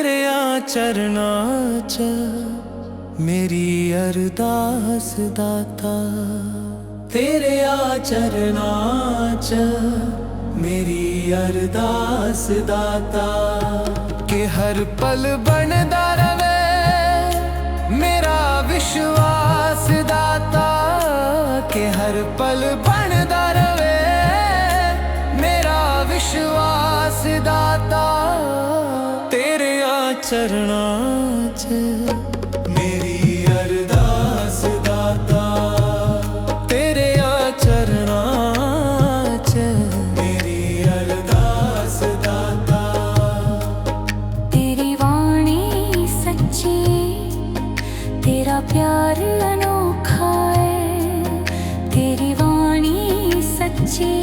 तेरे चरनां च मेरी अरदास दाता। तेरे चरनां च मेरी अरदास दाता। के हर पल बनदा रवे मेरा विश्वास दाता। के हर पल बनदा रवे मेरा विश्वास दाता। तेरे चरनां च मेरी अरदास दाता। तेरे चरनां च मेरी अरदास दाता। तेरी वाणी सच्ची, तेरा प्यार अनोखा है। तेरी वाणी सच्ची,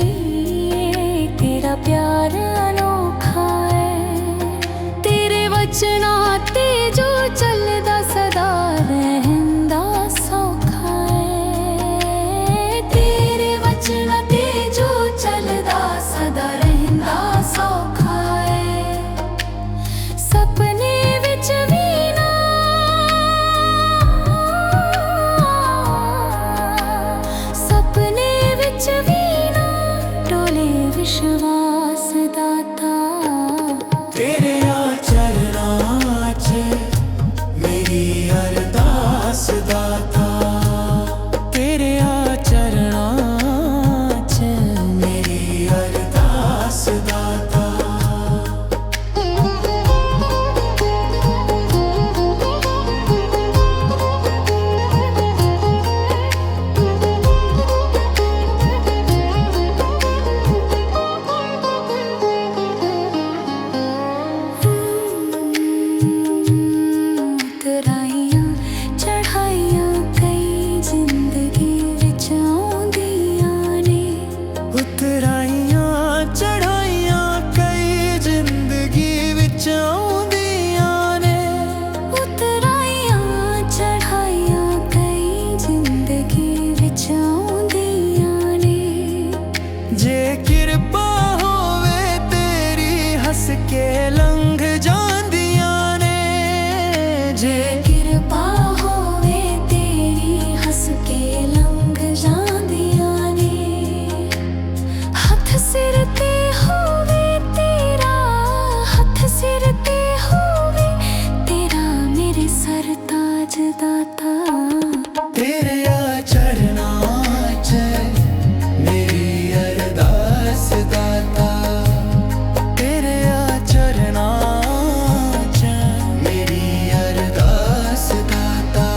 तेरा प्यार अनोखा है। तेरे वचना ते जो चलदा सदा रहंदा सौखा है। तेरे वचना ते जो चलदा सदा रहंदा सौखा है। सपने विच भी ना, सपने विच भी ना डोले विश्वास दाता। तेरे चरनां च मेरी अरदास दाता। तेरे चरनां च मेरी अरदास दाता। उतराइयां चढ़ाइयां कई जिंदगी विच आउंदियां ने। उतराइयां चढ़ाइयां कई जिंदगी विच आउंदियां ने। उतराइयां चढ़ाइयां कई जिंदगी विच आउंदियां ने। जे किरपा होवे तेरी हंस के लंघ जांदियां ने। जे किरपा होवे तेरी हंस के लंघ जांदियां ने। हथ सिर ते होवे तेरा, हथ सिर ते होवे तेरा मेरे सरताज दाता। तेरे चरनां च मेरी अरदास दाता। तेरे चरनां च मेरी अरदास दाता।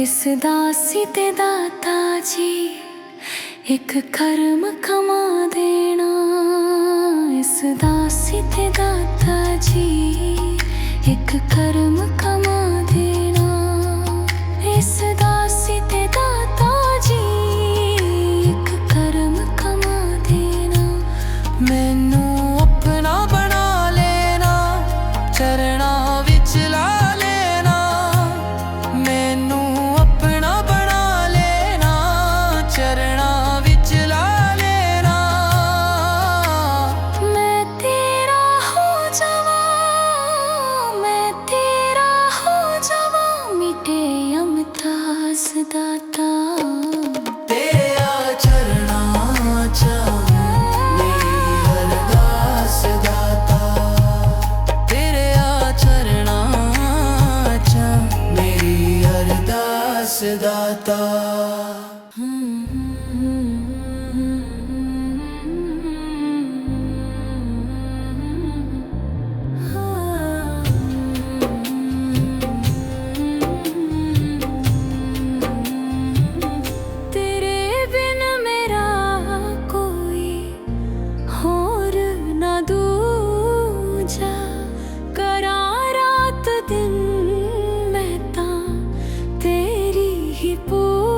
इस दासी ते दाता जी एक कर्म कमा देना। इस दासी ते दाता जी एक कर्म कमा देना। इस दासी ते दाता जी एक कर्म कमा देना। मैनू अपना बना लेना, चरणां विच ला लेना। मैनू अपना बना लेना, चरणां विच ला लेना। मैं तेरा हो जावां, मैं तेरा हो जावां मिटे अमतास दाता। तेरे चरनां च मेरी अरदास दाता। तेरे चरनां च मेरी अरदास दाता। तेरे बिन मेरा कोई होर ना दूजा। करां रात दिन मैं तां तेरी ही पूजा।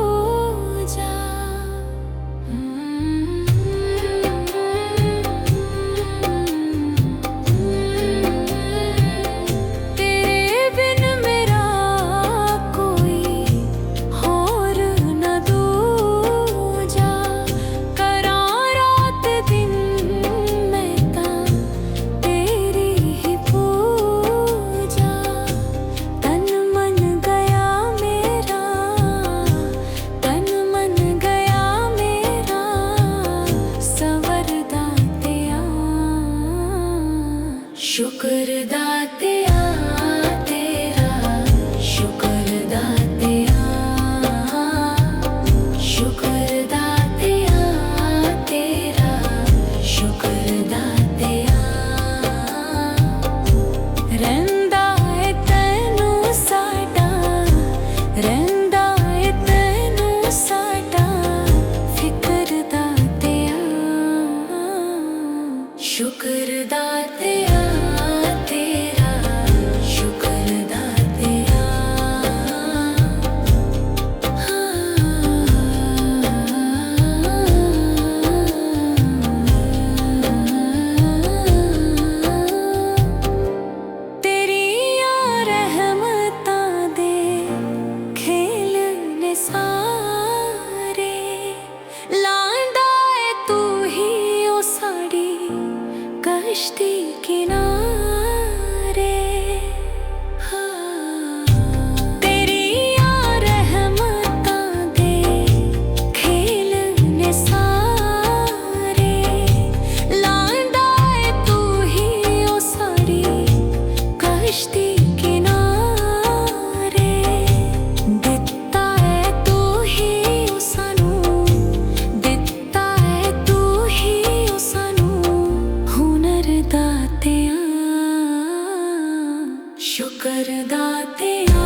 शुक्र दातिया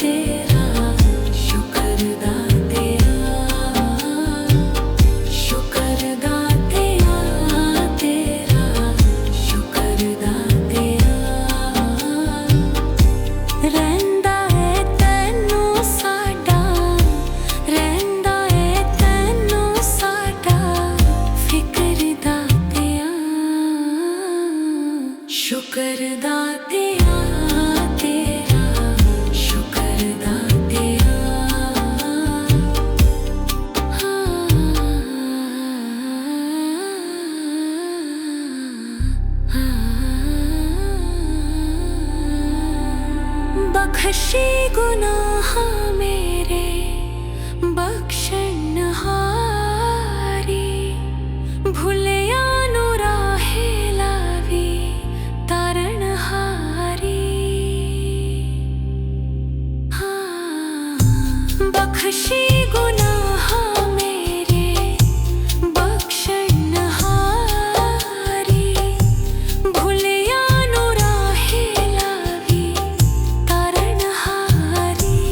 तेरा, शुक्र दातिया, शुक्र दातिया तेरा, शुक्र दातिया। रहिंदा है तैनू साडा, रहिंदा है तैनू साडा फिक्र दातिया। शुक्र दातिया तेरा, शुक्र दातिया। बख्शी गुनाह मेरे बख्शनहारी, भुलिया नु राहे लावी तारणहारी। बख्शी गुनाह मेरे बख्शनहारी, भुलिया नु राहे लावी तारणहारी।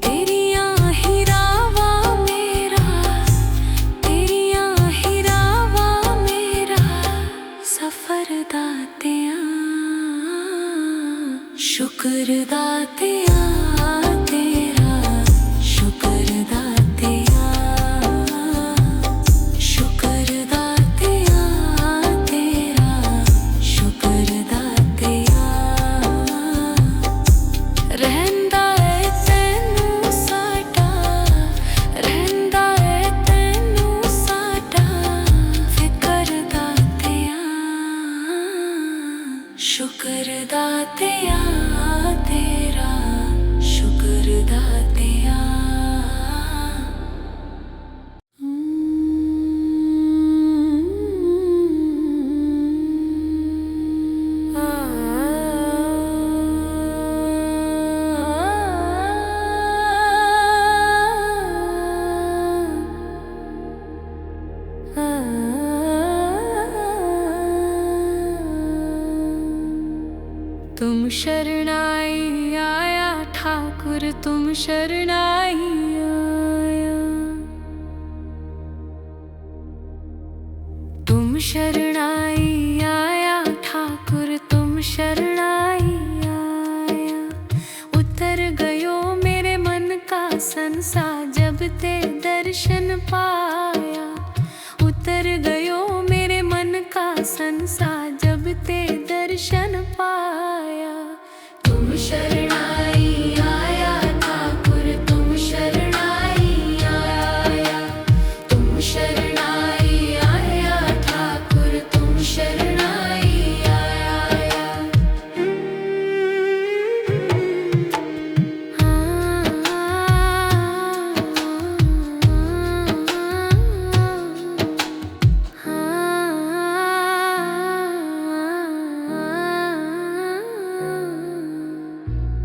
तेरियां हिरावा मेरा, तेरियां हिरावा मेरा सफर दातिया। शुक्र दातिया तेरा, शुक्र दातिया, शुक्र दातिया तेरा, शुक्र दातिया। रहिंदा है तैनू साडा, रहिंदा है तैनू साडा फिक्र दातिया। शुक्र दातिया तेरा, शुक्र दातिया। तुम शरणाई आया ठाकुर, तुम शरणाई आया। तुम शरणाई आया ठाकुर, तुम शरणाई आया। उतर गयो मेरे मन का संसा जब ते दर्शन पाया। उतर गयो मेरे मन का संसा जब ते दर्शन पाया। तुम शरणाई आया ठाकुर, तुम शरणाई आया। तुम शरणाई आया ठाकुर, तुम शरणाई आया।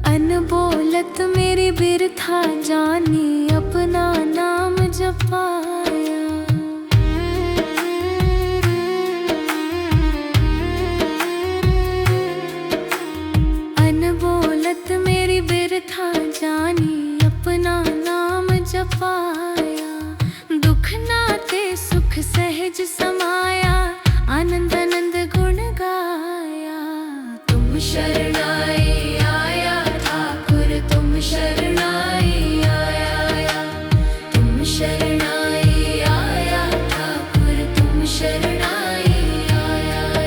अनबोलत मेरी बिरथा जानी, अपना नाम जपाया। अनबोलत मेरी बिरथा जानी, अपना नाम जपाया। दुख नाते सुख सहज समाया, आनंद आनंद गुण गाया। तुम शरणाई आया ठाकुर, तुम शरणाई आया। तुम शरणाई आया ठाकुर, तुम शरणाई आया।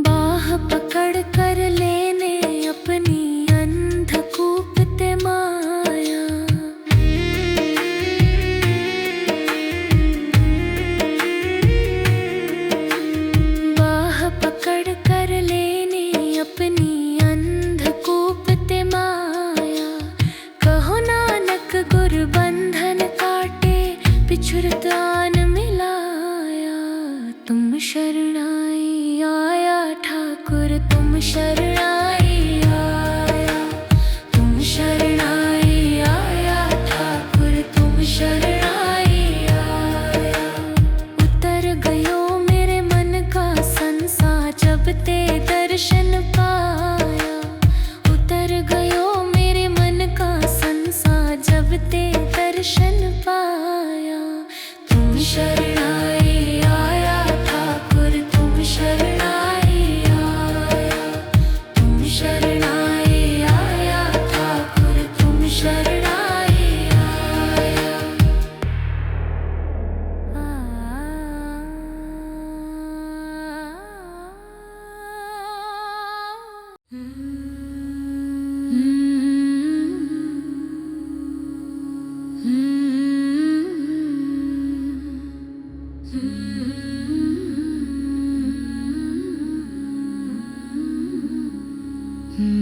बाह पकड़ कर लेने अपनी अंधकूप ते माया। बाह पकड़ कर लेने अपनी अंधकूप ते माया। कहो नानक गुर बंधन काटे, पिछुरतान शरणाई आया ठाकुर, तुम शरणाई आया, तुम शरणाई आया ठाकुर, तुम शरणाई आया। उतर गयो मेरे मन का संसार जब ते दर्शन पाया, उतर गयो मेरे मन का संसार जब ते दर्शन पाया। तुम शरणाई आया ठाकुर, तुम शरणाई आया, तुम शरणाई आया ठाकुर, तुम शरणाई आया।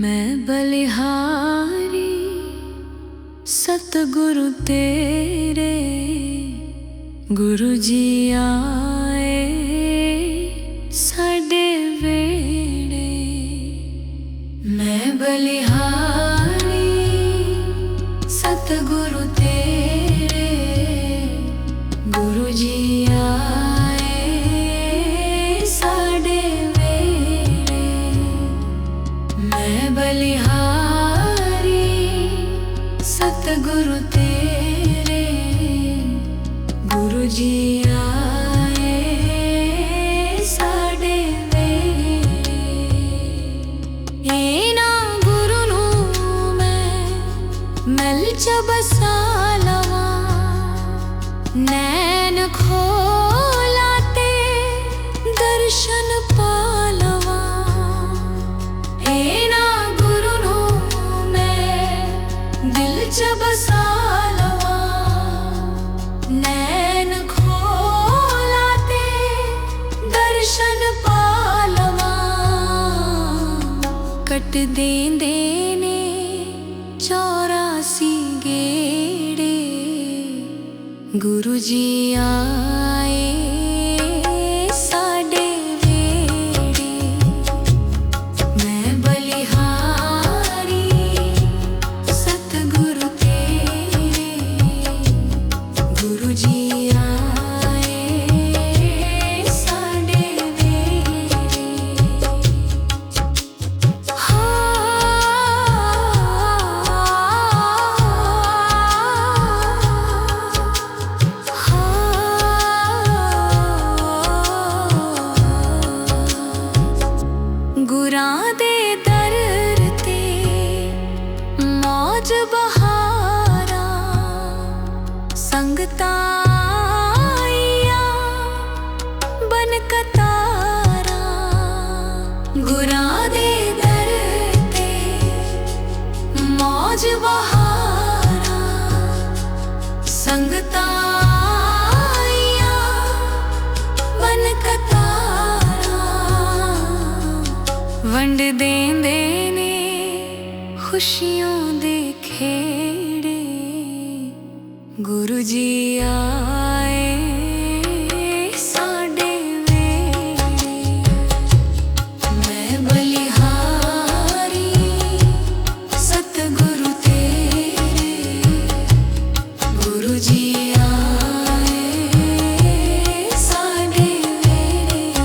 मैं बलिहारी सतगुरु तेरे, गुरु जी आए साडे वेड़े। मैं बलिहारी सतगुरु तेरे, गुरु जी आए साडे वेड़े। मैं बलिहारी सतगुरु तेरे, गुरु जी आए साडे वेड़े। इना गुरु नू मैं मिल च बसा लवां, नैन खोला ते दर्शन पा लवां। इना गुरु नू मैं दिल च बसा लवां, नैन खोला ते दर्शन पा लवां। कट देंदे ने 84 गेड़े, गुरु जी आए साडे वेड़े। मैं बलिहारी सतगुरु तेरे, गुरु जी आए साडे वेड़े। गुरां दे दर ते मौज बहारा, संगतां आईयां बन कतारा। गुरां दे दर ते मौज बहारा, संगतां आईयां बन कतारा। वंड देंदे ने खुशियों दे खेड़े, गुरु जी आए साडे वेड़े। मैं बलिहारी सतगुरु तेरे, गुरु जी आए साडे वेड़े।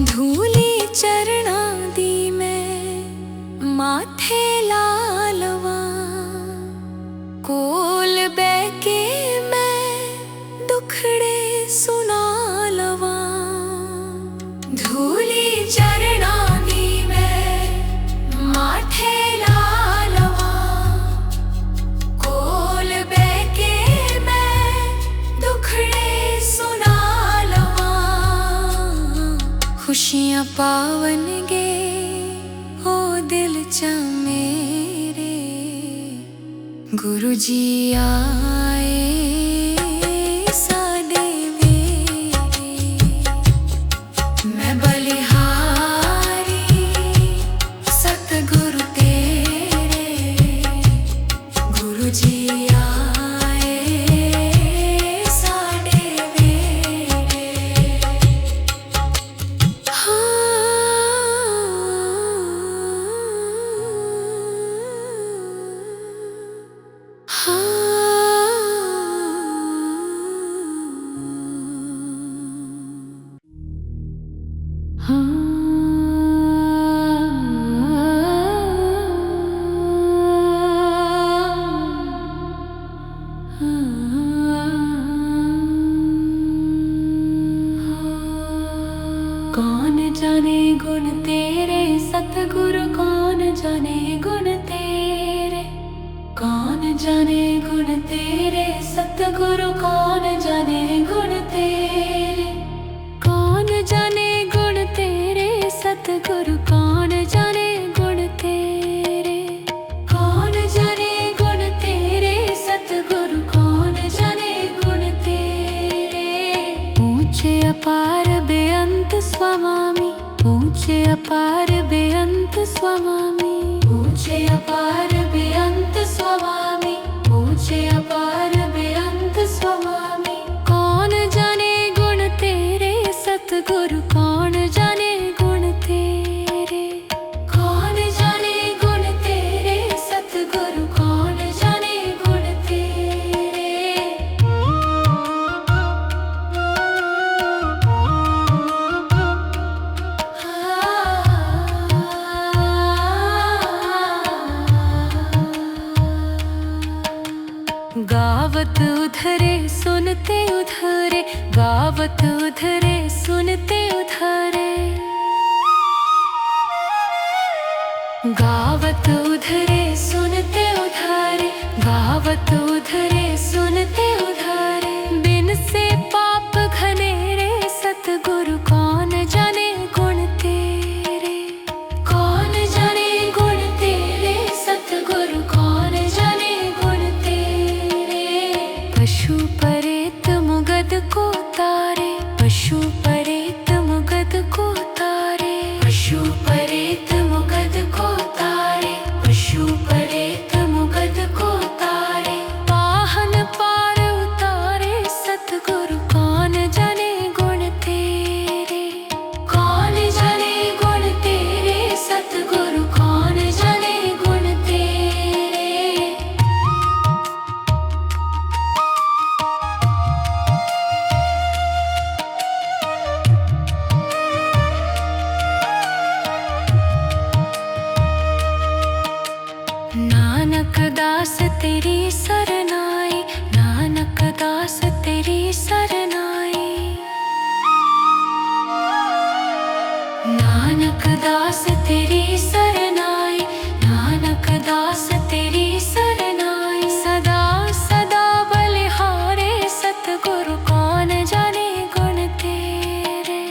धूली चरणां दी मैं माथे ला लवां, कोल बैह के मैं दुखड़े सुना लवां। धूली चरणां दी मैं माथे ला लवां, कोल बैह के मैं दुखड़े सुना लवां। खुशियां पावनगे ओ दिल च मेरे, गुरु जी आए साडे वेड़े। जाने गुण तेरे, कौन जाने गुण तेरे सतगुरु, कौन जाने गुण तेरे, कौन जाने गुण तेरे सतगुरु, कौन जाने गुण तेरे, कौन जाने गुण तेरे सतगुरु, कौन जाने गुण तेरे। ऊंचे अपार बेअंत स्वामी, ऊंचे अपार बेअंत स्वामी, ऊंचे अपार बेअंत स्वामी, ऊंचे अपार बेअंत स्वामी। कौन जाने गुण तेरे सतगुरु, कौन जाने गुण तेरे, कौन जाने गुण तेरे सतगुरु, कौन जाने गुण तेरे। गावत उधरे सुनते उधरे, गावत उधरे सुनते उधरे, गावत उधरे सुनते उधरे, गावत उधरे सुनते उधरे। बिन से पाप घनेरे सतगुरु, कौन जाने गुण तेरे, कौन जाने गुण तेरे सतगुरु, कौन जाने गुण तेरे। पशु परेत मुगद को तारे, पशु परेत मुगद को तारे, पशु परेत मुगद को तारे, पशु परेत मुगद को तारे। वाहन पार उतारे सतगुरु, कौन जाने गुण तेरे, कौन जाने गुण तेरे सतगुरु, कौन जाने गुण तेरे। नानक दास तेरी शरण आए, नानक दास तेरी शरण आए, नानक दास तेरी शरण आए, नानक दास तेरी शरण आए। सदा सदा बलिहारे सतगुरु, कौन जाने गुण तेरे,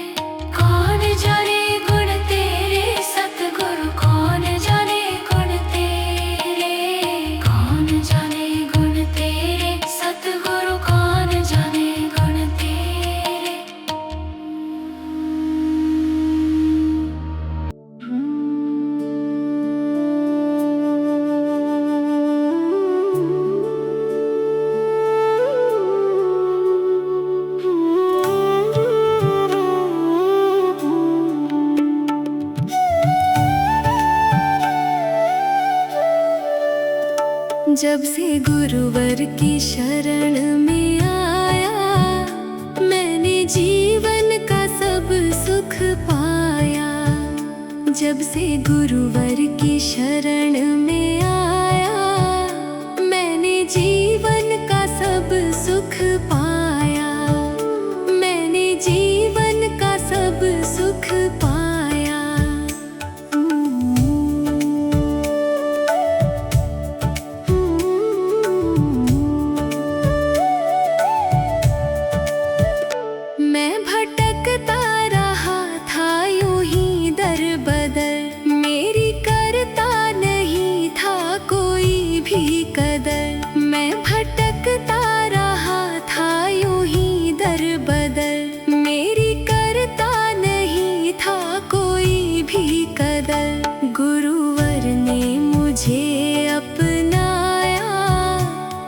कौन जाने गुण तेरे सतगुरु, कौन जाने गुण तेरे, कौन जाने गुण तेरे सतगुरु, कौन जाने गुण तेरे। जब से गुरुवर की शरण में आया, मैंने जीवन का सब सुख पाया। जब से गुरुवर की शरण में आया, मैंने जीवन का सब सुख पाया, मैंने जीवन का सब सुख पाया। मैं भटकता रहा था यूं ही दर बदर, मेरी करता नहीं था कोई भी कदर। मैं भटकता रहा था यूं ही दर बदर, मेरी करता नहीं था कोई भी कदर। गुरुवर ने मुझे अपनाया,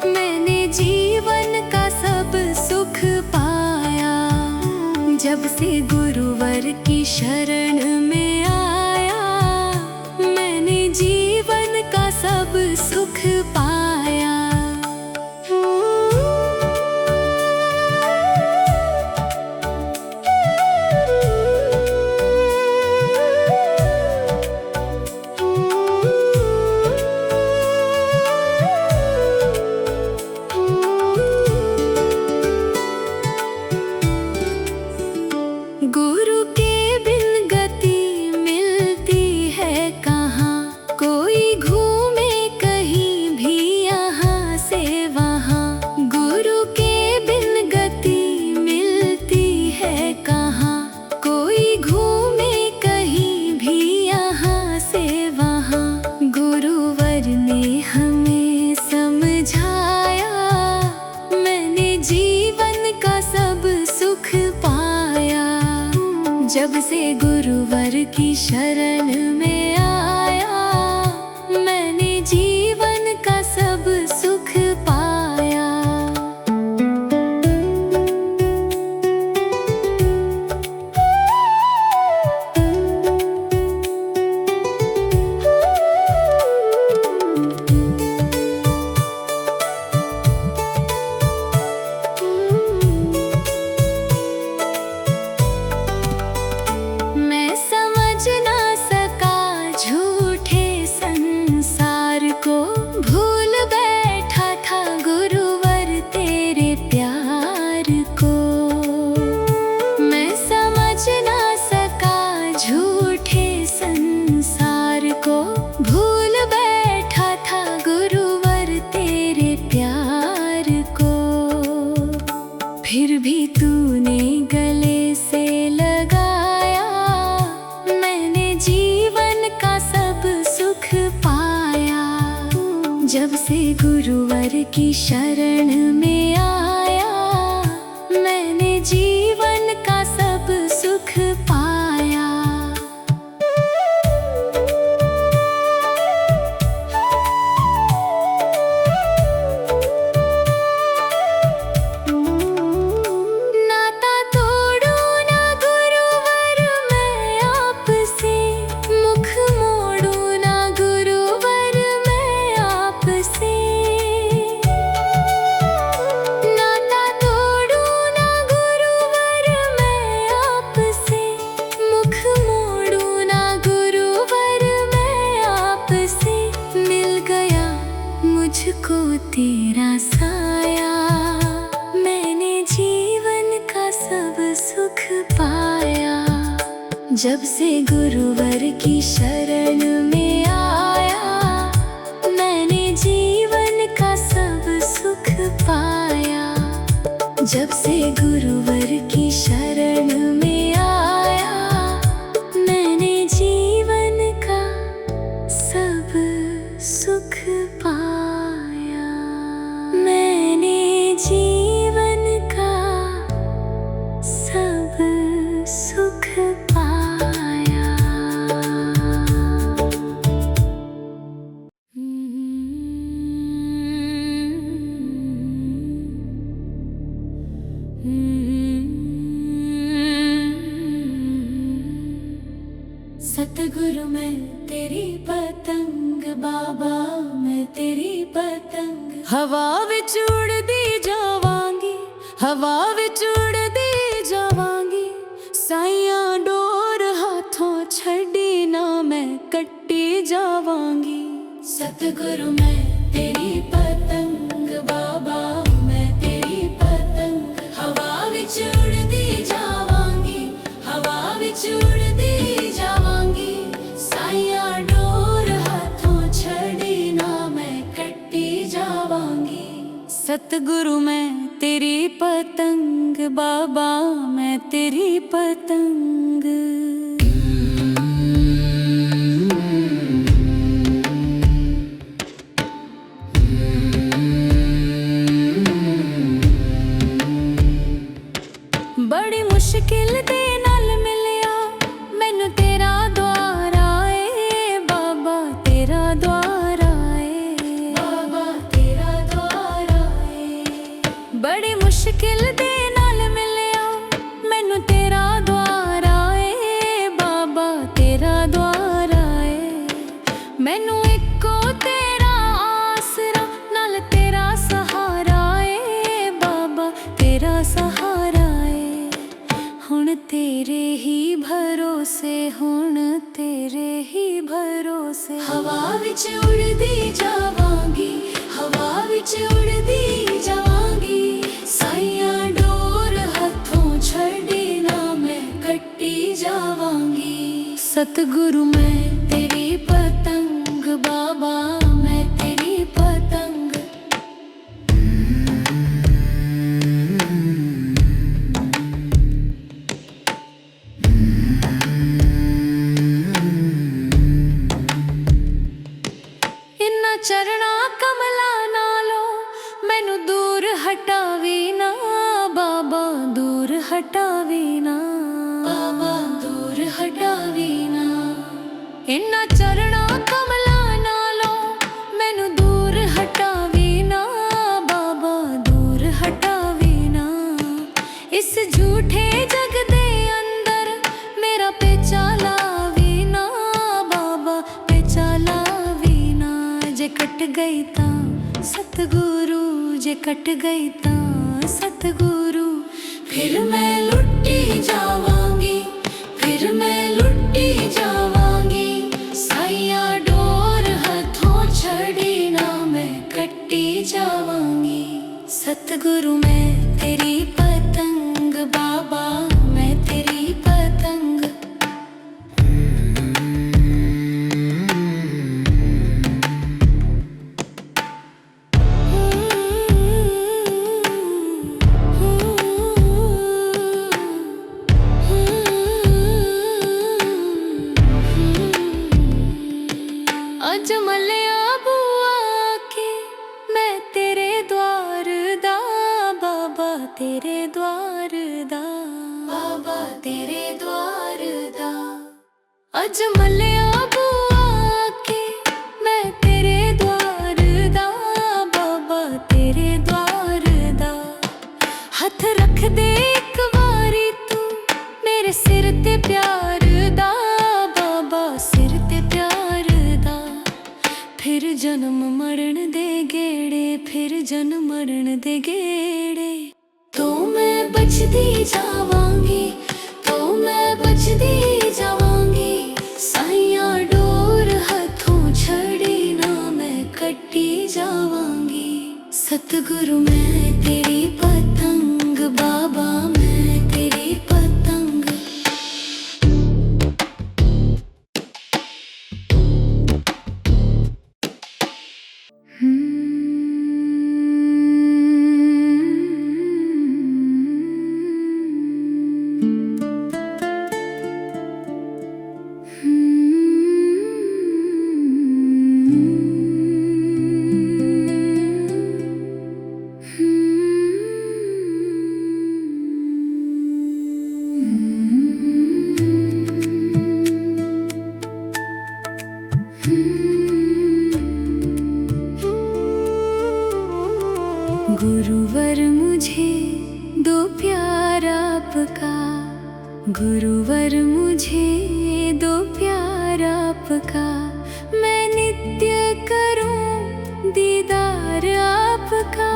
मैंने जीवन का सब सुख पाया। जब से गुरुवर की शरण में आया, मैंने जीवन का सब सुख पाया। गुरु के बिन गति जब से गुरुवर की शरण में आया, मैंने जीवन का सब सुख पाया। मैं समझ ना सका झूठे संसार को, भूल बैठा था गुरुवर तेरे प्यार को। मैं समझ ना सका झूठे संसार को, भूल बैठा था गुरुवर तेरे प्यार को। फिर भी तूने गले से लगाया, मैंने जीवन का सब सुख पाया। जब से गुरुवर की शरण में आया, मैंने जीवन का सब सुख पाया। नाता तोड़ू ना गुरुवर मैं आपसे, मुख मोड़ू ना गुरुवर मैं आपसे। नाता तोड़ू ना गुरुवर मैं आपसे, मुख मोड़ू ना गुरुवर मैं आपसे। मिल गया मुझको तेरा साया, मैंने जीवन का सब सुख पाया। जब से गुरुवर की शरण में आया, मैंने जीवन का सब सुख पाया। जब से गुरुवर की शरण में आया, मैंने जीवन का सब सुख पाया। मैंने जीवन का सब सुख पाया। सतगुरु मैं तेरी पतंग, बाबा मैं तेरी पतंग। हवा विच उड़दी जावांगी, हवा विच उड़दी जावांगी। साइयां डोर हाथों छड़ी ना मैं कट्टी जावांगी। सतगुरु मैं तेरी पतंग, बाबा मैं तेरी पतंग। हवा विच उड़दी जावांगी, हवा विच उड़दी जावांगी। साइयां डोर हाथों छड़ी ना मैं कट्टी जावांगी। सतगुरु मैं तेरी पतंग, बाबा मैं तेरी पतंग। बड़ी मुश्किल दे नाल मिलिया मैनू तेरा द्वार आए, बाबा तेरा द्वार आए, बाबा तेरा द्वार आए। बड़ी मुश्किल दे नाल मिलिया मैनू तेरा द्वार आए, बाबा तेरा द्वार आए। मैनू इको तेरा आसरा नाल तेरा सहारा है, बाबा तेरा सहारा है। हुण तेरे ही भरोसे, हुण तेरे ही भरोसे। हवा विच उड़दी जावांगी, हवा विच उड़दी जावांगी। साइयां डोर हथों छड़ी ना मैं कट्टी जावांगी। सतगुरु मैं तेरी पतंग, बाबा मैं तेरी पतंग। चरणा कमला नालो मैनू दूर हटावी ना, बाबा दूर हटावी ना, बाबा दूर इन्ना चरना कमला नालों मैनू दूर हटावी ना बाबा, दूर हटावी ना। इस झूठे जग दे अंदर मेरा पेचा लावी ना बाबा, पेचा लावी ना। जे कट गई तां सतगुरु, जे कट गई तां सतगुरु। फिर मैं लुटी जावांगी, फिर मैं लुटी जावांगी। साइया डोर हथों छड़ी ना मैं कट्टी जावांगी। सतगुरु मैं तेरी पतंग बाबा, मैं तेरी पतंग। अज मलिया बुआ के मैं तेरे द्वार दा बाबा, तेरे द्वार दा बाबा, तेरे द्वार दा। अज मलिया बुआ के मैं तेरे द्वार दा बाबा, तेरे द्वार दा। हथ रख दे एक वारी तू मेरे सिर ते प्यार दा बाबा, सिर ते प्यार दा। फिर जन्म मरण दे गेड़े, फिर जन्म मरण दे गेड़े। तो मैं बचदी जावांगी, तो मैं बचदी जावांगी। साइया डोर हथों छड़ी ना मैं कट्टी जावांगी। सतगुरु मैं तेरी पतंग बाबा, मैं तेरी पतंग। गुरुवर मुझे दो प्यार आपका, गुरुवर मुझे दो प्यार आपका। मैं नित्य करूं दीदार आपका,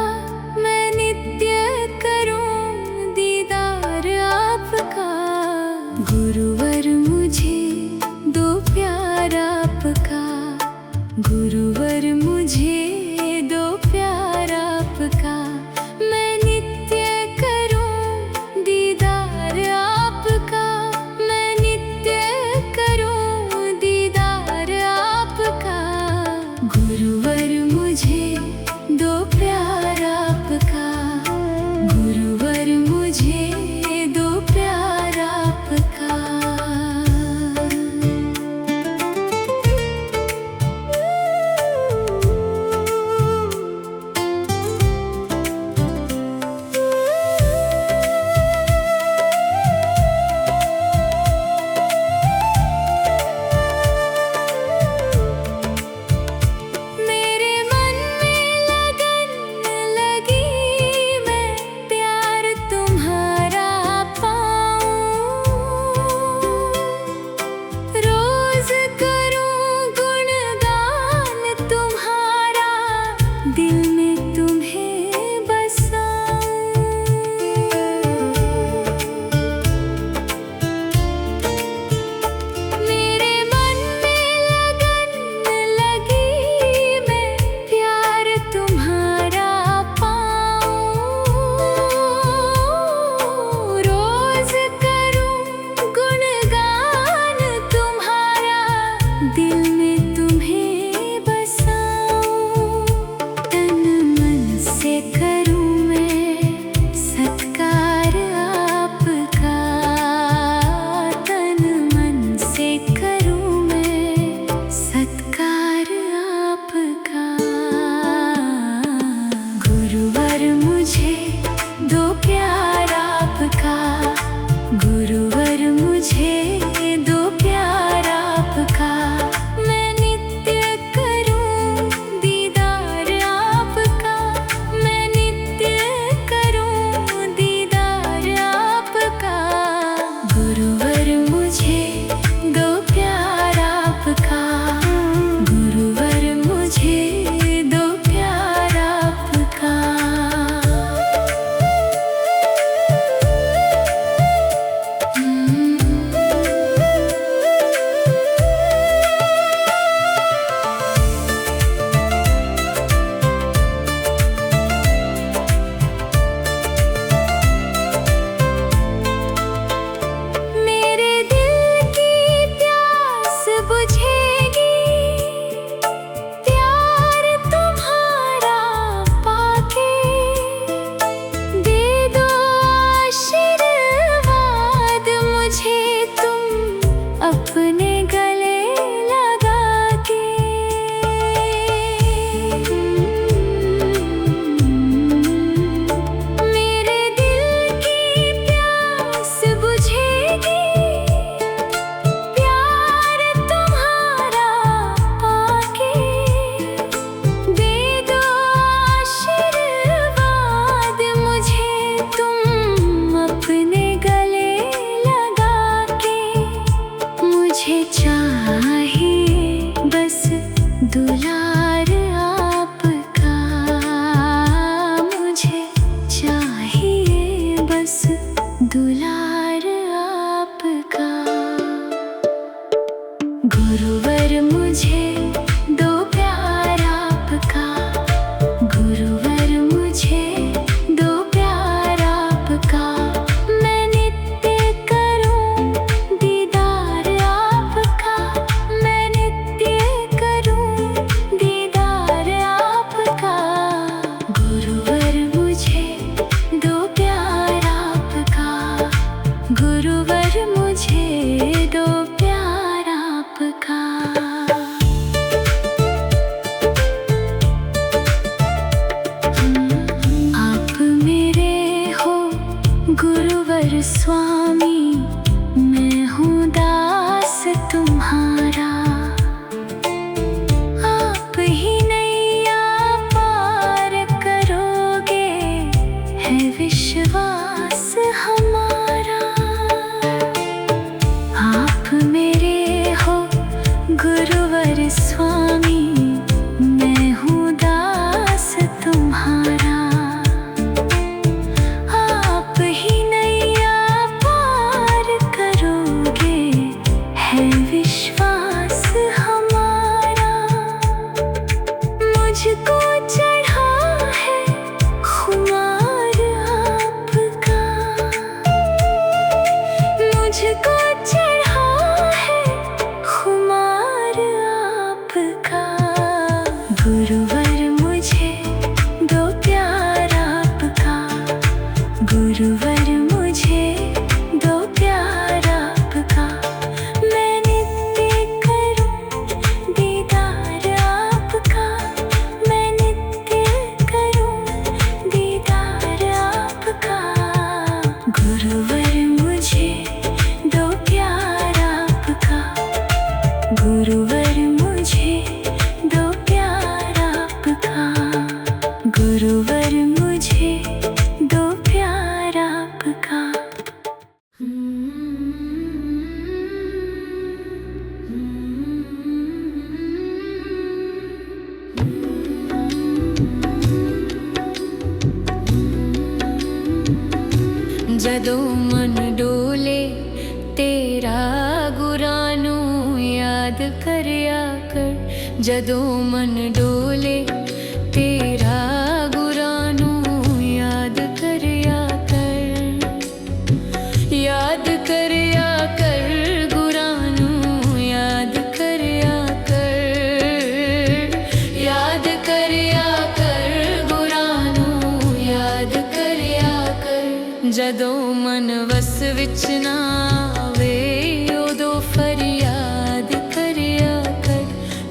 मैं नित्य करूं दीदार आपका। गुरुवर मुझे दो प्यार आपका, गुरुवर मुझे दो प्यार आपका। मैं नित्य करूं दीदार आपका, मैं नित्य करूं दीदार स्वामी मैं हूँ दास तुम्हारा। आप ही नैया पार करोगे है विश्वास हमारा। आप मेरे हो गुरुवर स्वामी मैं हूँ दास तुम्हारा। मुझको चढ़ा है खुमार आपका, मुझको चढ़ा है खुमार आपका। गुरुवर मुझे दो प्यार आपका, गुरुवर मुझे दो प्यार आपका। मैं नित्य करूं दीदार आपका, गुरुवर मुझे दो प्यार आपका, गुरुवर मुझे दो प्यार आपका, गुरुवर मुझे दो प्यार आपका। ਜਦੋਂ ਮਨ ਡੋਲੇ ਤੇਰਾ ਗੁਰਾਂ ਨੂੰ ਯਾਦ ਕਰਿਆ ਕਰ। ਜਦੋਂ ਮਨ ਡੋਲੇ ਤੇਰਾ ਗੁਰਾਂ ਨੂੰ ਯਾਦ ਕਰਿਆ ਕਰ, ਯਾਦ ਕਰਿਆ ਕਰ ਗੁਰਾਂ ਨੂੰ ਯਾਦ ਕਰਿਆ ਕਰ, ਯਾਦ ਕਰਿਆ ਕਰ ਗੁਰਾਂ ਨੂੰ ਯਾਦ ਕਰਿਆ ਕਰ। ਜਦੋਂ ਮਨ ਵਸ ਵਿੱਚ ਨਾ ਆਵੇ ਉਦੋਂ ਫਰਿਆਦ ਕਰਿਆ ਕਰ।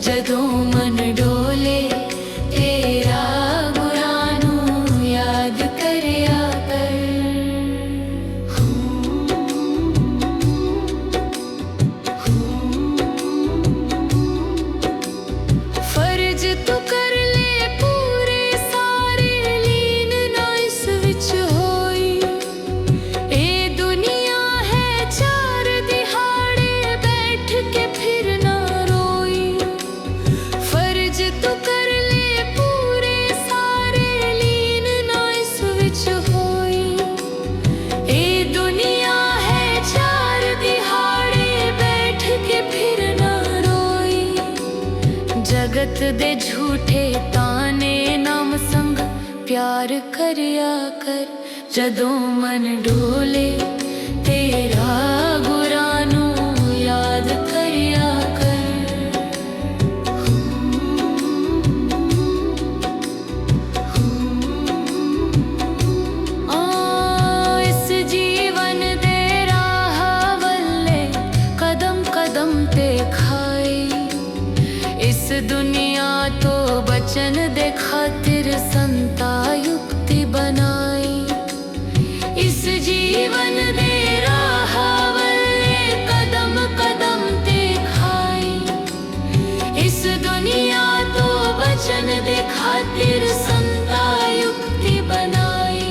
ਜਦੋਂ ਮਨ ਡੋਲੇ ਤੇਰਾ ਗੁਰਾਂ ਨੂੰ ਯਾਦ ਕਰਿਆ ਕਰ। ਫਰਜ਼ ਤੂੰ ਕਰ ਲੈ ਪੂਰੇ ਸਾਰੇ ਲੀਨ ਨਾ ਇਸ ਵਿੱਚ ਹੋਈ। ਇਹ ਦੁਨੀਆ ਹੈ ਚਾਰ ਦਿਹਾੜੇ ਬੈਠ ਕੇ ਫਿਰ ਨਾ ਰੋਈ। ਫਰਜ਼ ਤੂੰ ਕਰ ਲੈ ਪੂਰੇ ਸਾਰੇ ਲੀਨ ਨਾ ਇਸ ਵਿੱਚ ਹੋਈ। ਇਹ ਦੁਨੀਆ ਹੈ ਚਾਰ ਦਿਹਾੜੇ ਬੈਠ ਕੇ ਫਿਰ ਨਾ ਰੋਈ। ਜਗਤ ਦੇ ਝੂਠੇ ਤਾਨੇ ਨਾਮ ਸੰਗ ਪਿਆਰ ਕਰਿਆ ਕਰ। ਜਦੋਂ ਮਨ ਡੋਲੇ ਤੇਰਾ ਗੁਰਾਂ ਨੂੰ ਯਾਦ ਕਰਿਆ ਕਰ। ਇਸ ਜੀਵਨ ਦੇ ਰਾਹ ਵੱਲੇ ਕਦਮ ਕਦਮ ਤੇ ਖਾਈ। ਇਸ ਦੁਨੀਆ ਤੋਂ ਬਚਨ ਦੇ ਖਾਤਿਰ ਸੰਤਾ ਯੁਕਤੀ ਬਣਾਈ। ਇਸ ਜੀਵਨ ਦੇ ਰਾਹ ਵੱਲੇ ਕਦਮ ਕਦਮ ਤੇ ਖਾਈ। ਇਸ ਦੁਨੀਆ ਤੋਂ ਬਚਨ ਦੇ ਖਾਤਿਰ ਸੰਤਾ ਯੁਕਤੀ ਬਣਾਈ।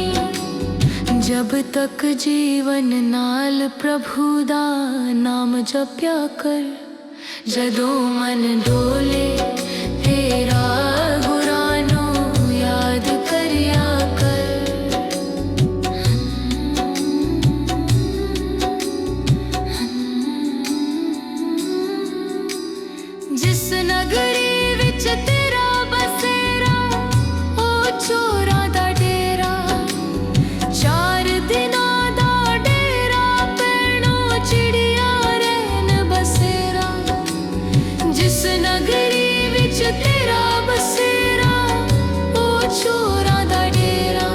ਜਬ ਤੱਕ ਜੀਵਨ ਨਾਲ ਪ੍ਰਭੂ ਦਾ ਨਾਮ ਜਪਿਆ ਕਰ। ਜਦੋਂ ਮਨ ਡੋਲੇ ਤੇਰਾ ਗੁਰਾਂ ਨੂੰ ਯਾਦ ਕਰਿਆ ਕਰ। ਜਿਸ ਨਗਰੀ ਵਿੱਚ ਤੇਰਾ ਬਸੇਰਾ ਉਹ ਚੋਰਾਂ ਦਾ ਡੇਰਾ। ਚਾਰ ਦਿਨਾਂ ਦਾ ਡੇਰਾ ਪੈਣੋਂ ਚਿੜੀਆਂ ਰਹਿਣ ਬਸੇਰਾ। ਜਿਸ ਨਗਰੀ ਵਿੱਚ ਤੇਰਾ ਬਸੇਰਾ ਉਹ ਚੋਰਾਂ ਦਾ ਡੇਰਾ।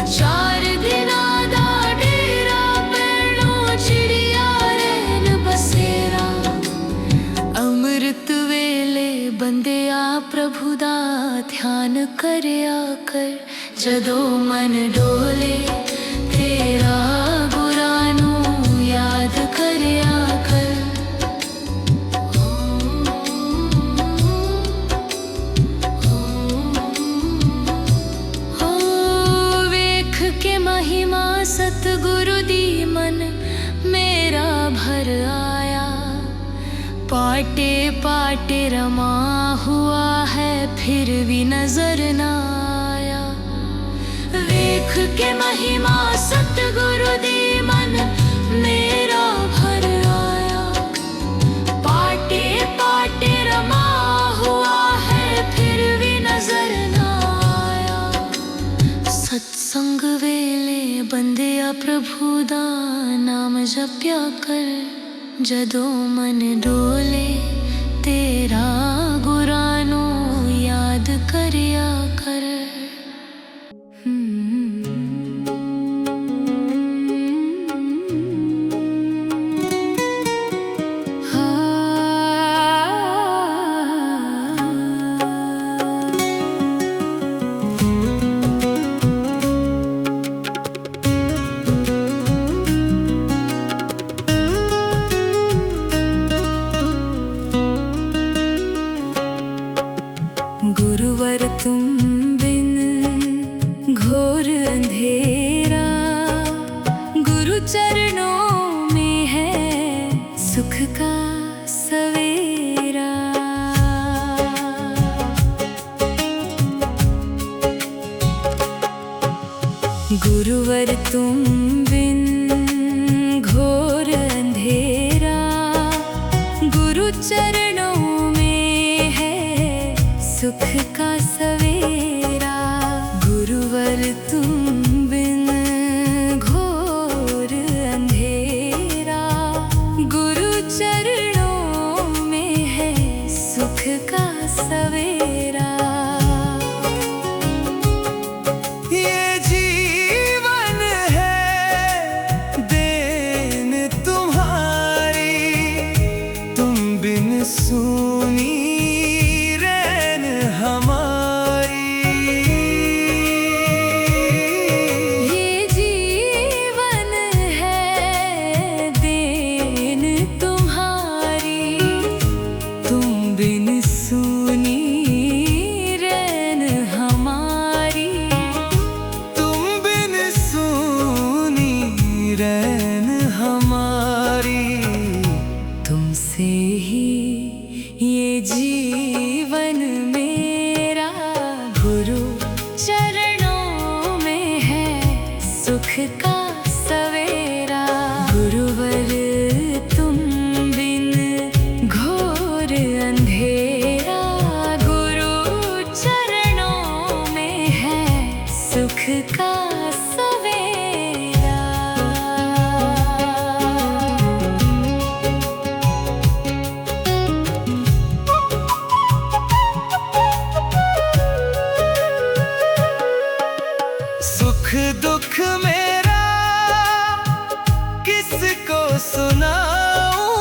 ਚਾਰ ਦਿਨਾਂ ਦਾ ਡੇਰਾ ਪੈਣੋਂ ਚਿੜੀਆਂ ਰਹਿਣ ਬਸੇਰਾ। ਅੰਮ੍ਰਿਤ ਵੇਲੇ ਬੰਦਿਆ ਪ੍ਰਭੂ ਦਾ ਧਿਆਨ ਕਰਿਆ ਕਰ। ਜਦੋਂ ਮਨ ਡੋਲੇ ਤੇਰਾ भर आया, पाटे पाटे रमा हुआ है, फिर भी नजर न आया। देख के महिमा सतगुरु दी मन मेरा भर आया, पाटे पाटे रमा हुआ है, फिर भी नजर न आया। सत्संग वेले बंदिया प्रभु दा नाम जप्या कर, जदों मन डोले तेरा गुरां नू याद करया कर। गुरुवर तुम बिन घोर अंधेरा, गुरु चरणों में है सुख का सवेरा। गुरुवर तुम बिन घोर अंधेरा, गुरु चरणों में है सुख का सवेरा। गुरुवर तुम बिन घोर अंधेरा, गुरु चरणों में है सुख का सवेरा। ये जीवन है देन तुम्हारी, तुम बिन सुनी तुमसे ही ये जीवन मेरा, गुरु चरणों में है सुख का सवेरा। गुरुवर तुम बिन घोर अंधेरा, गुरु चरणों में है सुख का सवेरा। सुख दुख मेरा किसको सुनाऊं,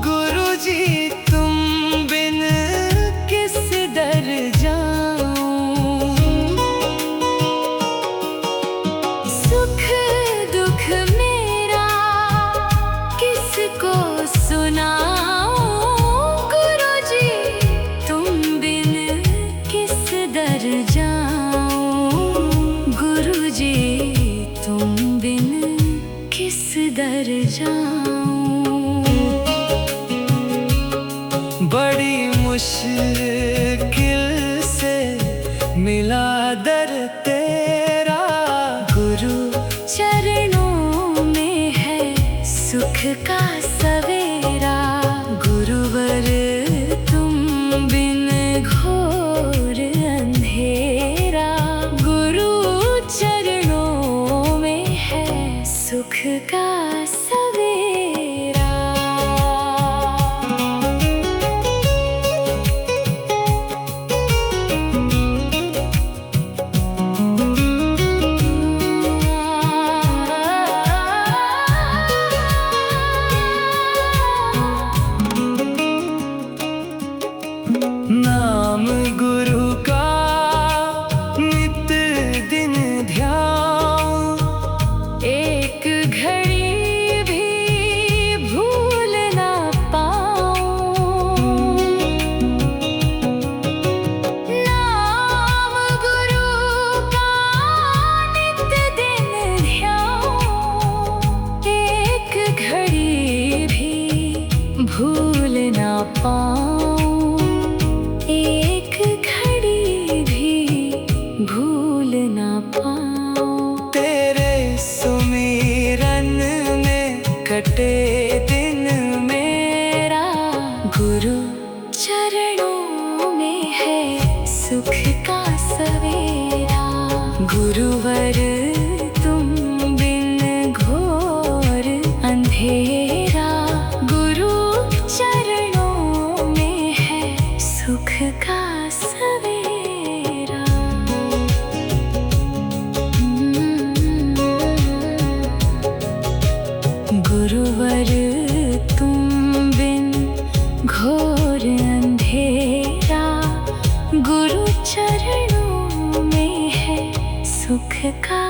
गुरुजी तुम बिन किस दर जाऊं। सुख दुख मेरा किसको सुनाऊं, गुरुजी तुम बिन किस दर जाऊं। गुरुजी तुम बिन किस दर जाऊं। बड़ी मुश्किल से मिला दर तेरा, गुरु चरणों में है सुख का सवेरा। गुरुवर तुम बिन घोर अंधेरा, गुरु चरणों में है सुख का सवेरा। नाम गुरु का नित दिन ध्यान, एक घड़ी पाऊं, एक घड़ी भी भूल ना पाऊं। तेरे सुमिरन में कटे दिन मेरा, गुरु चरणों में है सुख का सवेरा। गुरुवर तुम बिन घोर अंधेरा, गुरु चरणों में है सुख का सवेरा। गुरुवर तुम बिन घोर अंधेरा, गुरु चरणों में है सुख का